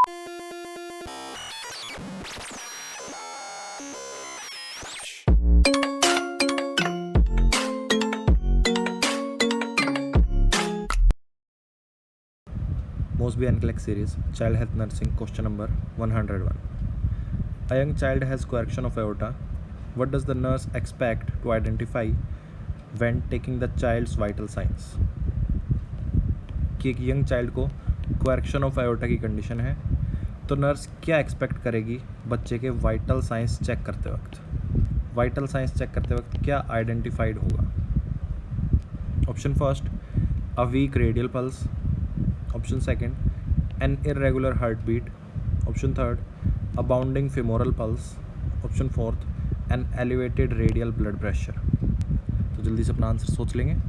Mosby and Clark series, Child Health Nursing, question number 101. A young child has coarctation of aorta. What does the nurse expect to identify when taking the child's vital signs? कि एक young child को कोआर्क्शन of aorta की condition है, तो nurse क्या expect करेगी बच्चे के वाइटल साइंस चेक करते वक्त? वाइटल साइंस चेक करते वक्त क्या आइडेंटिफाइड होगा? Option first, a weak radial pulse. Option second, an irregular heart beat. Option third, a bounding femoral pulse. Option fourth, an elevated radial blood pressure. तो जल्दी से अपना आंसर सोच लेंगे.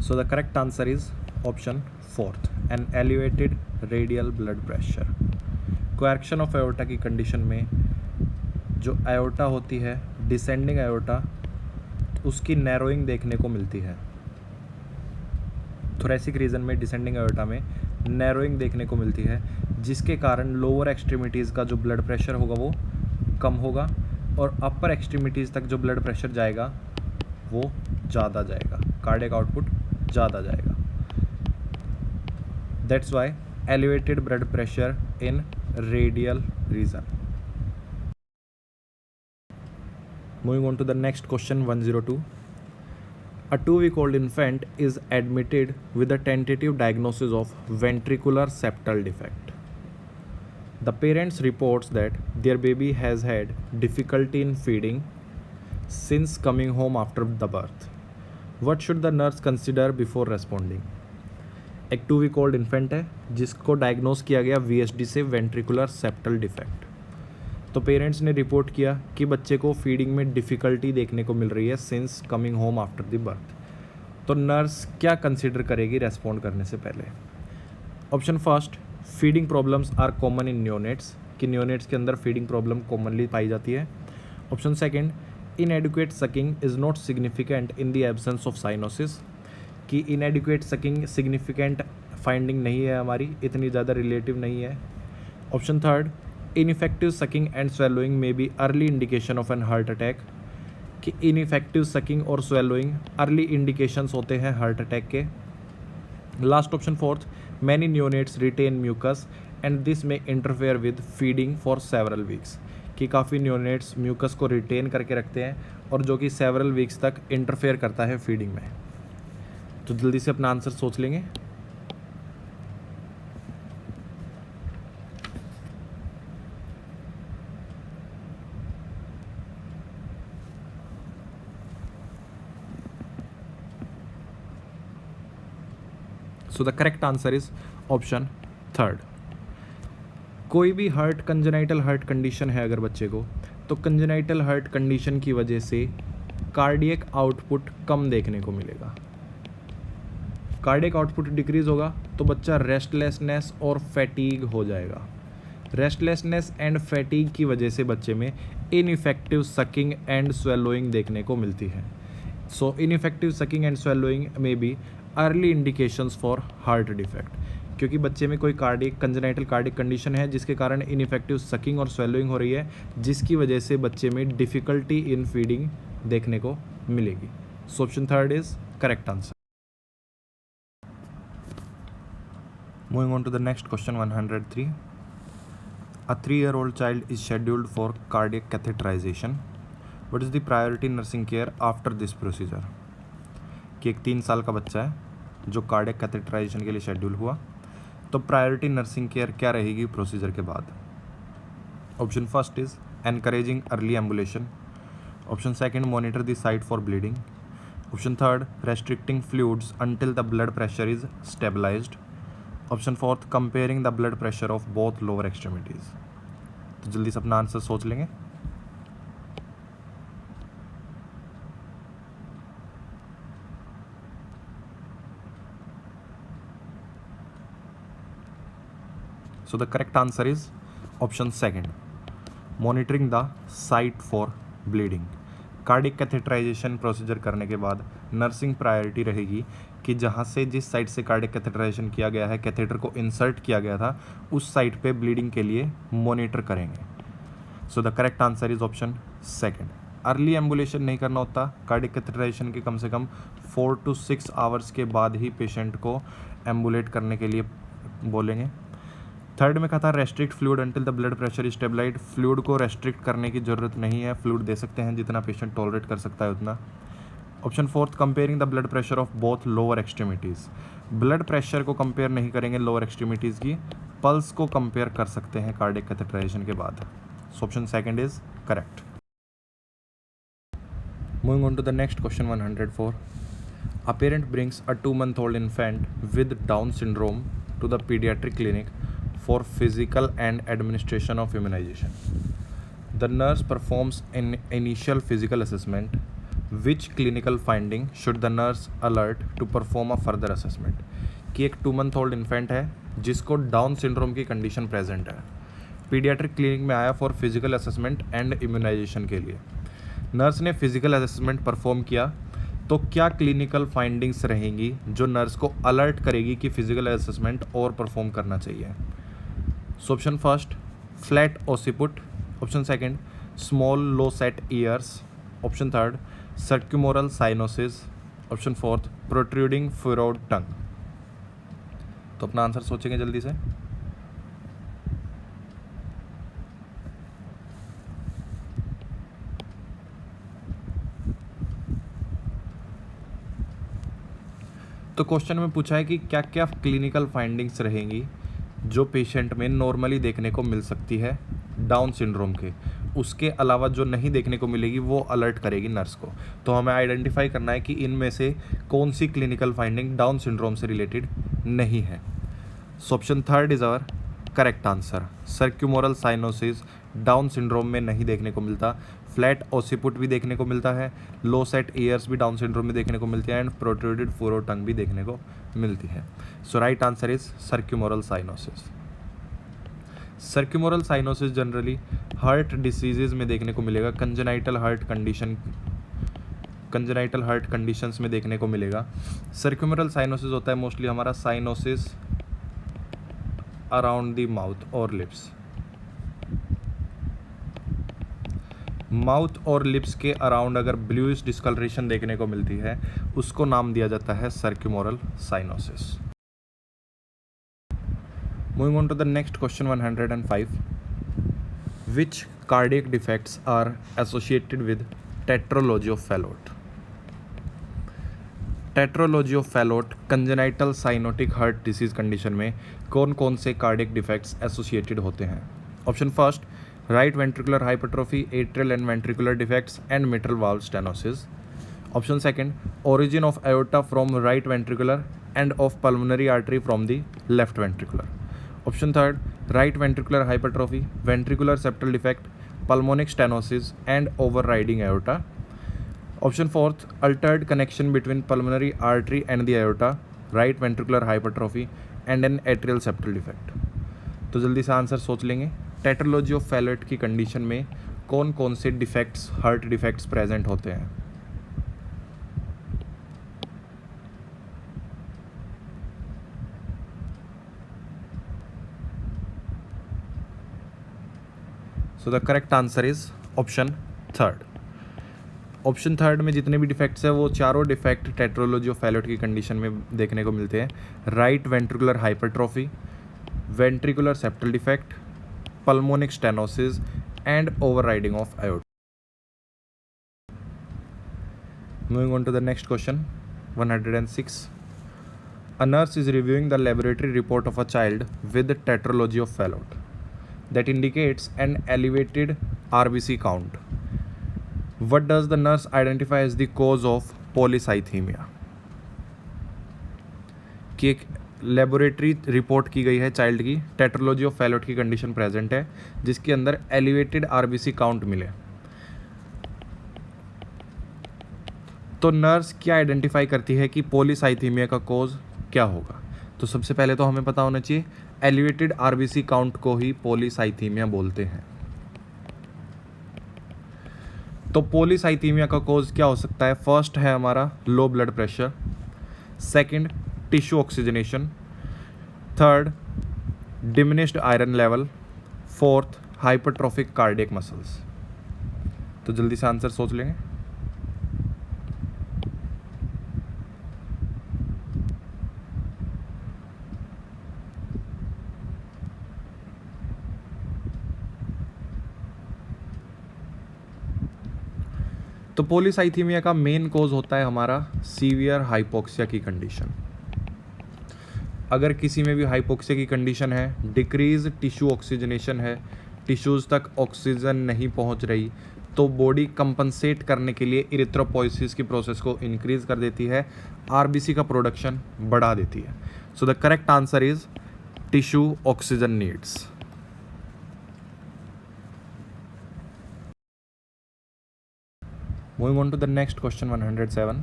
So the correct answer is option fourth, an elevated radial blood pressure. Coarctation of aorta की condition में जो iota होती है, डिसेंडिंग आयोटा, उसकी नैरोइंग देखने को मिलती है. थोरेसिक रीजन में डिसेंडिंग आयोटा में नैरोइंग देखने को मिलती है, जिसके कारण लोअर एक्सट्रीमिटीज़ का जो ब्लड प्रेशर होगा वो कम होगा और अपर एक्सट्रीमिटीज़ तक जो ब्लड प्रेशर जाएगा वो ज़्यादा जाएगा, कार्डियक आउटपुट ज़्यादा जाएगा. That's why elevated blood pressure in radial region. Moving on to the next question 102. A 2-week-old infant is admitted with a tentative diagnosis of ventricular septal defect. The parents reports that their baby has had difficulty in feeding since coming home after the birth. What should the nurse consider before responding? एक 2-week-old infant है जिसको diagnose किया गया VSD से, ventricular septal defect. तो parents ने report किया कि बच्चे को फीडिंग में डिफ़िकल्टी देखने को मिल रही है since coming home after the birth. तो नर्स क्या कंसिडर करेगी रेस्पॉन्ड करने से पहले? Option first, feeding problems are common in neonates, कि न्यूनेट्स के अंदर फीडिंग प्रॉब्लम कॉमनली पाई जाती है. Option second, inadequate sucking is not significant in the absence of cyanosis, कि इनएडिक्वेट सकिंग सिग्निफिकेंट फाइंडिंग नहीं है हमारी, इतनी ज़्यादा रिलेटिव नहीं है. Option third, ineffective sucking and swallowing may be early indication of an heart attack, कि ineffective sucking और स्वेलोइंग अर्ली इंडिकेशंस होते हैं हार्ट अटैक के. Last option fourth, many neonates retain mucus and this may interfere with feeding for several weeks, कि काफ़ी neonates mucus को retain करके रखते हैं और जो कि सेवरल वीक्स तक इंटरफेयर करता है फीडिंग में. तो जल्दी से अपना आंसर सोच लेंगे. सो the correct answer is option third. कोई भी हार्ट कंजेनाइटल हार्ट कंडीशन है अगर बच्चे को, तो कंजेनाइटल हार्ट कंडीशन की वजह से कार्डियक आउटपुट कम देखने को मिलेगा. कार्डियक आउटपुट डिक्रीज होगा तो बच्चा रेस्टलेसनेस और फैटीग हो जाएगा. रेस्टलेसनेस एंड फैटीग की वजह से बच्चे में इनइफेक्टिव सकिंग एंड स्वेलोइंग देखने को मिलती है. सो इनइफेक्टिव सकिंग एंड स्वेलोइंग में भी early indications for heart defect, क्योंकि बच्चे में कोई कार्डियक कंजेनाइटल कार्डियक कंडीशन है जिसके कारण इनइफेक्टिव सकिंग और स्वेलोइंग हो रही है, जिसकी वजह से बच्चे में डिफ़िकल्टी इन फीडिंग देखने को मिलेगी. So option third is correct answer. Moving on to the next question 103. A 3-year-old child is scheduled for cardiac catheterization. What is the priority nursing care after this procedure? कि एक 3 साल का बच्चा है जो कार्डियक कैथेटराइजेशन के लिए schedule हुआ, तो प्रायोरिटी नर्सिंग केयर क्या रहेगी प्रोसीजर के बाद? Option first is encouraging early ambulation. Option second, monitor the site for bleeding. Option third, restricting fluids until the blood pressure is stabilized. Option fourth, comparing the blood pressure of both lower extremities. तो जल्दी से अपना answer सोच लेंगे. So the correct answer is option second, monitoring the site for bleeding. Cardiac catheterization procedure करने के बाद nursing priority रहेगी कि जहाँ से जिस साइड से कार्डिक कैथेटराइजेशन किया गया है, कैथेटर को इंसर्ट किया गया था, उस साइड पे ब्लीडिंग के लिए मॉनिटर करेंगे। सो the correct answer is option second. Early ambulation नहीं करना होता, कार्डिक कैथेटराइजेशन के कम से कम 4 to 6 आवर्स के बाद ही पेशेंट को एम्बुलेट करने के लिए बोलेंगे। थर्ड में कहा था restrict fluid until the blood pressure is stabilized, fluid को रेस्ट्रिक्ट करने की ज़रूरत नहीं है, फ्लूइड दे सकते हैं जितना पेशेंट टॉलरेट कर सकता है उतना। Option fourth, comparing the blood pressure of both lower extremities, blood pressure को कंपेयर नहीं करेंगे लोअर एक्सट्रीमिटीज़ की, पल्स को कंपेयर कर सकते हैं कार्डिक कैथेटराइजेशन के बाद। So option second is correct. Moving on to the next question 104. A parent brings a 2-month-old infant with Down syndrome to the pediatric clinic for physical and administration of immunization. The nurse performs an initial physical assessment. Which clinical finding should the nurse alert to perform a further assessment? कि एक 2-month-old infant है जिसको Down syndrome की condition present है, paediatric clinic में आया for physical assessment and immunization के लिए। नर्स ने फिजिकल असेसमेंट परफॉर्म किया, तो क्या क्लिनिकल फाइंडिंग्स रहेंगी जो नर्स को अलर्ट करेगी कि फिजिकल असेसमेंट और परफॉर्म करना चाहिए? So option first, flat occiput, option second, small low set ears, option third, circumoral cyanosis, option fourth, protruding furrowed tongue. तो अपना आंसर सोचेंगे जल्दी से। तो क्वेश्चन में पूछा है कि क्या क्या क्लिनिकल फाइंडिंग्स रहेंगी जो पेशेंट में नॉर्मली देखने को मिल सकती है डाउन सिंड्रोम के, उसके अलावा जो नहीं देखने को मिलेगी वो अलर्ट करेगी नर्स को। तो हमें आइडेंटिफाई करना है कि इनमें से कौन सी क्लिनिकल फाइंडिंग डाउन सिंड्रोम से रिलेटेड नहीं है। So option third is our correct answer. Circumoral cyanosis Down syndrome में नहीं देखने को मिलता, फ्लैट ओसिपुट भी देखने को मिलता है, लो सेट ईयर्स भी डाउन सिंड्रोम में देखने को मिलती है, एंड प्रोट्रूडेड फुरो टंग भी देखने को मिलती है। So right answer is circumoral cyanosis. Circumoral cyanosis generally heart diseases में देखने को मिलेगा, कंजेनाइटल हार्ट कंडीशंस में देखने को मिलेगा। सर्क्यूमोरल साइनोसिस होता है मोस्टली हमारा साइनोसिस अराउंड द माउथ और लिप्स, माउथ और लिप्स के अराउंड अगर ब्लूइश डिस्कलरेशन देखने को मिलती है उसको नाम दिया जाता है circumoral cyanosis. Moving on to the next question 105. Which cardiac defects are associated with tetralogy of Fallot? Tetralogy of Fallot congenital cyanotic heart disease condition में कौन कौन से कार्डियक डिफेक्ट्स एसोसिएटेड होते हैं? Option first, right ventricular hypertrophy, atrial and ventricular defects and mitral valve stenosis. Option second, origin of aorta from right ventricular end of pulmonary artery from the left ventricular. Option third, right ventricular hypertrophy, ventricular septal defect, pulmonic stenosis and overriding aorta. Option fourth, Altered connection between pulmonary artery and the aorta, right ventricular hypertrophy and an atrial septal defect. तो जल्दी से answer सोच लेंगे। Tetralogy of Fallot की condition में कौन कौन से डिफेक्ट्स, हार्ट डिफेक्ट्स प्रेजेंट होते हैं? So the correct answer is option third. Option third में जितने भी डिफेक्ट्स हैं वो चारों डिफेक्ट टेट्रोलॉजी ऑफ फैलोट की कंडीशन में देखने को मिलते हैं। Right ventricular hypertrophy, ventricular septal defect, pulmonic stenosis and overriding of aorta. Moving on to the next question 106. A nurse is reviewing the laboratory report of a child with tetralogy of Fallot that indicates an elevated RBC count. What does the nurse identify as the cause of polycythemia? कि एक laboratory report की गई है child की, tetralogy of Fallot की condition present है जिसके अंदर एलिवेटेड आरबीसी काउंट मिले, तो नर्स क्या आइडेंटिफाई करती है कि पॉलीसाइथीमिया का कोज क्या होगा? तो सबसे पहले तो हमें पता होना चाहिए एलिवेटेड आरबीसी काउंट को ही पॉलीसाइथीमिया बोलते हैं। तो पॉलीसाइथीमिया का कोज क्या हो सकता है? फर्स्ट है हमारा low blood pressure, second tissue oxygenation, third diminished iron level, fourth hypertrophic cardiac muscles. तो जल्दी से आंसर सोच लेंगे। तो पॉलीसाइथीमिया का मेन कोज होता है हमारा सीवियर हाइपोक्सिया की कंडीशन। अगर किसी में भी हाइपोक्सिया की कंडीशन है, डिक्रीज टिश्यू ऑक्सीजनेशन है, टिश्यूज़ तक ऑक्सीजन नहीं पहुंच रही, तो बॉडी कंपनसेट करने के लिए इरिथ्रोपोइसिस की प्रोसेस को इंक्रीज कर देती है, आरबीसी का प्रोडक्शन बढ़ा देती है। सो the correct answer is tissue oxygen needs. Moving on to the next question 107.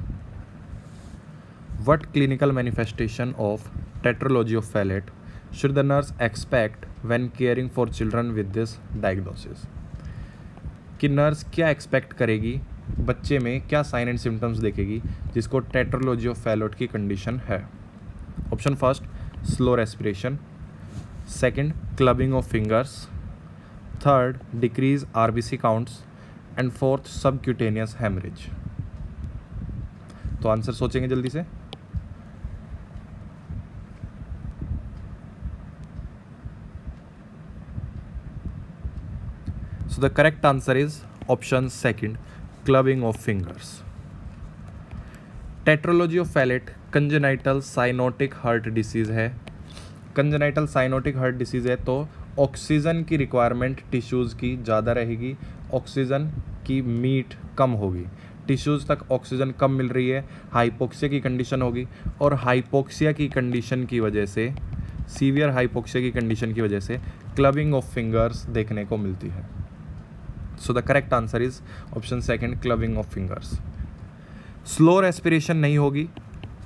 What clinical manifestation of tetralogy of Fallot should the nurse expect when caring for children with this diagnosis? कि nurse क्या expect करेगी, बच्चे में क्या sign and symptoms देखेगी जिसको tetralogy of Fallot की condition है? Option first slow respiration, second clubbing of fingers, third decrease RBC counts and fourth subcutaneous haemorrhage. तो आंसर सोचेंगे जल्दी से। So the correct answer is option second, clubbing of fingers. Tetralogy of Fallot congenital cyanotic heart disease है। congenital cyanotic heart disease है तो oxygen की requirement tissues की ज़्यादा रहेगी, ऑक्सीजन की मीट कम होगी, टिश्यूज़ तक ऑक्सीजन कम मिल रही है, हाइपोक्सिया की कंडीशन होगी, और हाइपोक्सिया की कंडीशन की वजह से, सीवियर हाइपोक्सिया की कंडीशन की वजह से क्लबिंग ऑफ फिंगर्स देखने को मिलती है। सो the correct answer is option second, clubbing of fingers. Slow respiration नहीं होगी,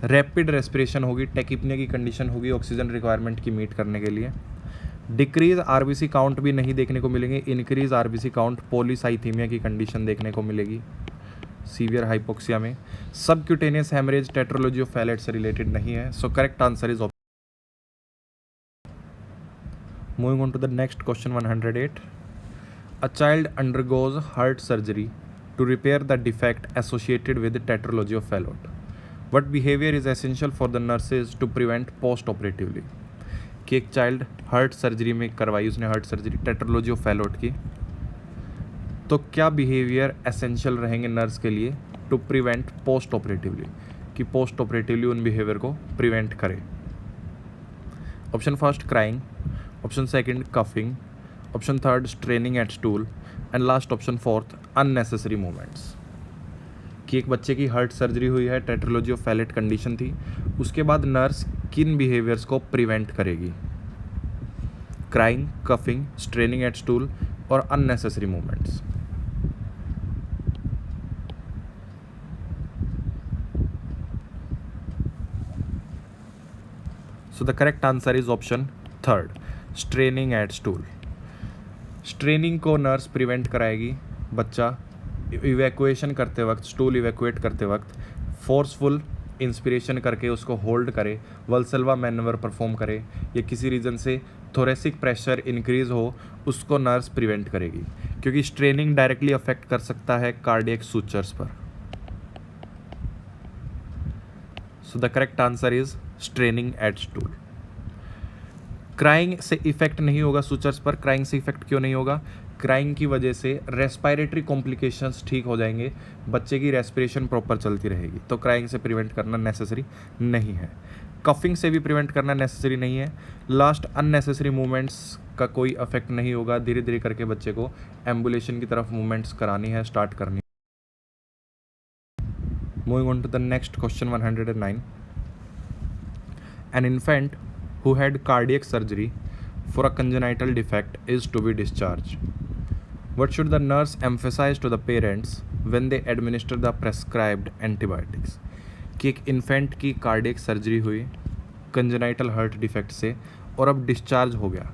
रैपिड रेस्पिरेशन होगी, टैकिपनिया की कंडीशन होगी ऑक्सीजन रिक्वायरमेंट की मीट करने के लिए। डिक्रीज आरबीसी काउंट भी नहीं देखने को मिलेंगे, इंक्रीज आरबीसी काउंट पॉलीसाइथीमिया की कंडीशन देखने को मिलेगी सीवियर हाइपोक्सिया में। Subcutaneous haemorrhage tetralogy of Fallot से रिलेटेड नहीं है। So correct answer is. Moving on to the next question 108. A child undergoes heart surgery to repair the defect associated with tetralogy of Fallot. What behavior is essential for the nurses to prevent post-operatively? कि एक child heart surgery में करवाई, उसने heart surgery tetralogy of Fallot की, तो क्या behaviour essential रहेंगे nurse के लिए टू प्रिवेंट पोस्ट ऑपरेटिवली, कि पोस्ट ऑपरेटिवली उन बिहेवियर को प्रिवेंट करे? Option first crying, option second coughing, option third straining at stool and last option fourth unnecessary movements. कि एक बच्चे की हार्ट सर्जरी हुई है, टेट्रोलॉजी ऑफ फैलेट कंडीशन थी, उसके बाद नर्स किन बिहेवियर्स को प्रिवेंट करेगी? Crying, coughing, straining at stool और unnecessary movements. So the correct answer is option third, straining at stool. Straining को नर्स प्रिवेंट कराएगी, बच्चा इवैक्यूएशन करते वक्त, स्टूल इवैक्यूएट करते वक्त फोर्सफुल इंस्पिरेशन करके उसको होल्ड करे, वल्सल्वा मैनवर परफॉर्म करे, या किसी रीज़न से थोरेसिक प्रेशर इंक्रीज हो, उसको नर्स प्रिवेंट करेगी, क्योंकि स्ट्रेनिंग डायरेक्टली अफेक्ट कर सकता है कार्डियक सूचर्स पर। So the correct answer is straining at stool. Crying से इफेक्ट नहीं होगा सूचर्स पर। क्राइंग से इफेक्ट क्यों नहीं होगा? क्राइंग की वजह से रेस्पिरेटरी कॉम्प्लिकेशंस ठीक हो जाएंगे, बच्चे की रेस्पिरेशन प्रॉपर चलती रहेगी, तो क्राइंग से प्रिवेंट करना नेसेसरी नहीं है। कफिंग से भी प्रिवेंट करना नेसेसरी नहीं है। लास्ट अननेसेसरी मूवमेंट्स का कोई अफेक्ट नहीं होगा, धीरे धीरे करके बच्चे को एम्बुलेशन की तरफ मूवमेंट्स करानी है, स्टार्ट करनी। Moving on to the next question 109. An infant who had cardiac surgery for a congenital defect is to be discharged. What should the nurse emphasize to the parents when they administer the prescribed antibiotics? कि एक infant की cardiac surgery हुई congenital heart defect से और अब discharge हो गया,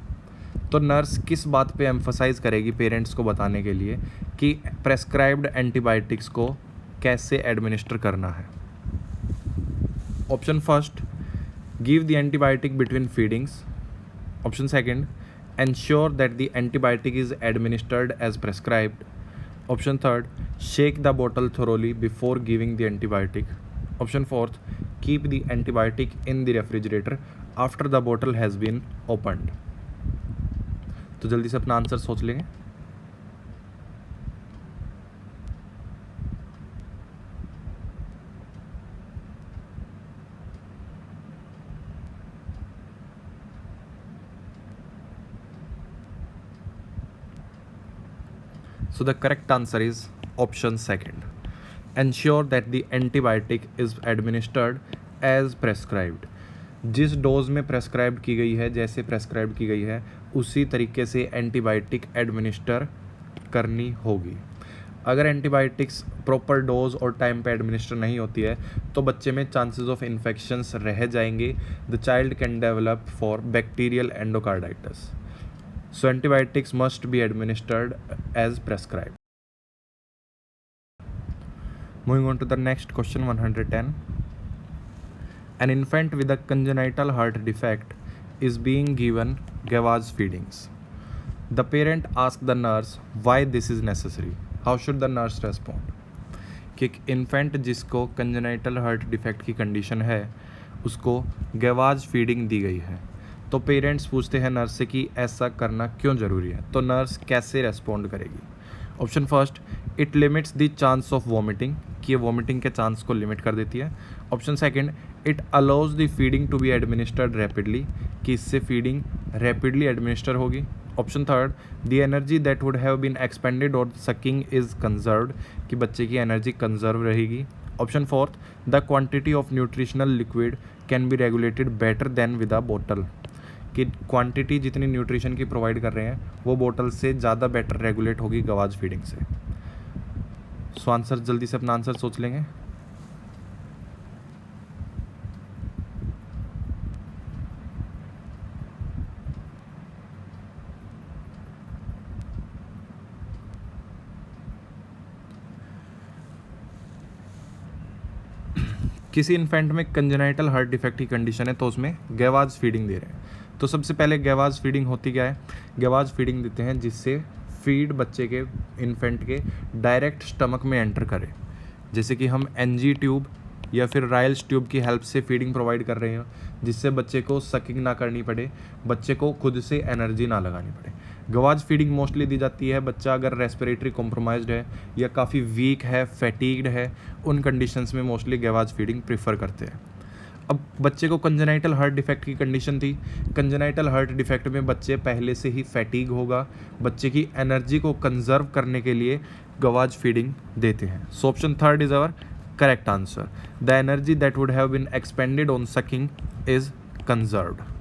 तो नर्स किस बात पे एम्फसाइज करेगी पेरेंट्स को बताने के लिए कि प्रेस्क्राइब्ड एंटीबायोटिक्स को कैसे एडमिनिस्टर करना है? Option first, give the antibiotic between feedings. Option second, ensure that the antibiotic is administered as prescribed. Option third, shake the bottle thoroughly before giving the antibiotic. Option fourth, keep the antibiotic in the refrigerator after the bottle has been opened. तो जल्दी से अपना answer सोच लेंगे. So the correct answer is option second. Ensure that the antibiotic is administered as prescribed. जिस dose में prescribe की गई है, जैसे प्रेस्क्राइब की गई है उसी तरीके से एंटीबायोटिक एडमिनिस्टर करनी होगी. अगर एंटीबायोटिक्स प्रॉपर डोज और टाइम पे एडमिनिस्टर नहीं होती है तो बच्चे में चांसेस ऑफ इन्फेक्शंस रह जाएंगे. The child can develop for bacterial endocarditis. So antibiotics must be administered as prescribed. Moving on to the next question, 110. An infant with a congenital heart defect is being given gavage feedings. The parent asks the nurse why this is necessary. How should the nurse respond? कि एक infant जिसको congenital heart defect की condition है उसको गवाज feeding दी गई है, तो parents पूछते हैं नर्स से कि ऐसा करना क्यों ज़रूरी है. तो नर्स कैसे रेस्पॉन्ड करेगी? Option first, it limits the chance of vomiting, कि ये वॉमिटिंग के चांस को लिमिट कर देती है. Option second, it allows the feeding to be administered rapidly, कि इससे फीडिंग रैपिडली एडमिनिस्टर होगी. Option third, the energy that would have been expended और सकिंग इज़ कंजर्व्ड, कि बच्चे की एनर्जी कंजर्व रहेगी. Option fourth, the quantity of nutritional liquid can be regulated better than with a बोतल, कि quantity जितनी nutrition की प्रोवाइड कर रहे हैं वो बोतल से ज़्यादा बेटर रेगुलेट होगी गवाज फीडिंग से. सो आंसर जल्दी से अपना आंसर सोच लेंगे. किसी इन्फेंट में कंजेनाइटल हार्ट डिफेक्ट की कंडीशन है तो उसमें गवाज फीडिंग दे रहे हैं. तो सबसे पहले गवाज फीडिंग होती क्या है? गवाज फीडिंग देते हैं जिससे फीड बच्चे के इन्फेंट के डायरेक्ट स्टमक में एंटर करे, जैसे कि हम एनजी ट्यूब या फिर राइल्स ट्यूब की हेल्प से फीडिंग प्रोवाइड कर रहे हैं, जिससे बच्चे को सकिंग ना करनी पड़े, बच्चे को खुद से एनर्जी ना लगानी पड़े. गवाज फीडिंग मोस्टली दी जाती है बच्चा अगर रेस्पिरेटरी कॉम्प्रोमाइज्ड है या काफ़ी वीक है, फैटीग्ड है, उन कंडीशंस में मोस्टली गवाज फीडिंग प्रीफर करते हैं. अब बच्चे को कंजेनाइटल हार्ट डिफेक्ट की कंडीशन थी. कंजेनाइटल हार्ट डिफेक्ट में बच्चे पहले से ही फैटीग होगा, बच्चे की एनर्जी को कंजर्व करने के लिए गवाज फीडिंग देते हैं. So option third is our correct answer. The energy that would have been expended on sucking is conserved.